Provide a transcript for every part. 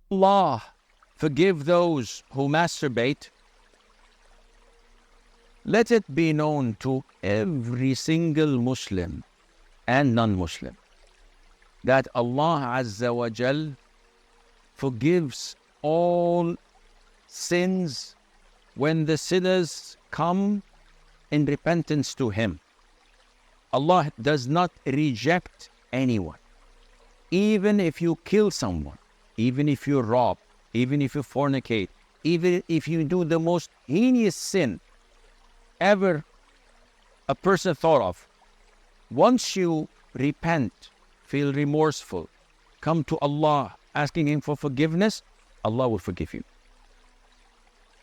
Allah forgive those who masturbate, let it be known to every single Muslim and non-Muslim that Allah Azza wa Jal forgives all sins when the sinners come in repentance to Him. Allah does not reject anyone. Even if you kill someone, even if you rob, even if you fornicate, even if you do the most heinous sin ever a person thought of, once you repent, feel remorseful, come to Allah asking Him for forgiveness, Allah will forgive you.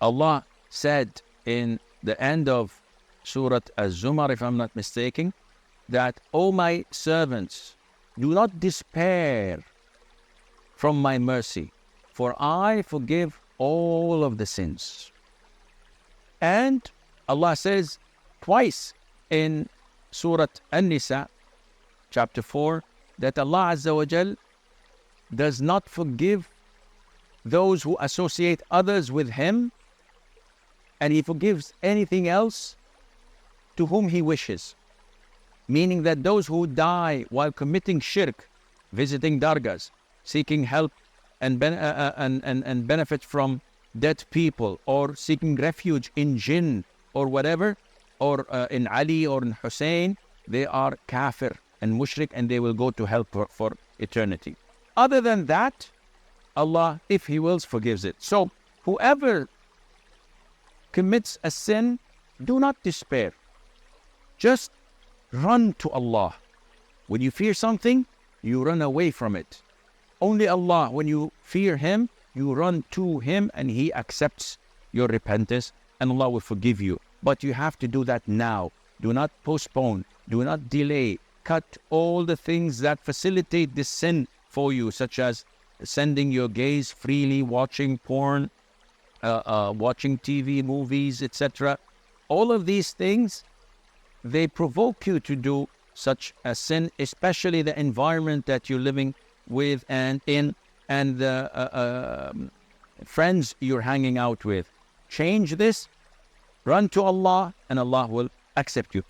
Allah said in the end of Surah Az-Zumar, if I'm not mistaken, that, O my servants, do not despair from my mercy, for I forgive all of the sins. And Allah says twice in Surah An-Nisa, chapter 4, that Allah Azza wa Jal does not forgive those who associate others with Him, and He forgives anything else to whom He wishes. Meaning that those who die while committing shirk, visiting dargahs, seeking help and benefit from dead people, or seeking refuge in jinn or whatever, or in Ali or in Hussein, they are kafir and mushrik, and they will go to hell for eternity. Other than that, Allah, if He wills, forgives it. So whoever commits a sin, do not despair. Just run to Allah. When you fear something, you run away from it. Only Allah, when you fear Him, you run to Him, and He accepts your repentance, and Allah will forgive you. But you have to do that now. Do not postpone. Do not delay. Cut all the things that facilitate this sin for you, such as sending your gaze freely, watching porn, watching TV, movies, etc. All of these things, they provoke you to do such a sin, especially the environment that you're living with and in, and the friends you're hanging out with. Change this, run to Allah, and Allah will accept you.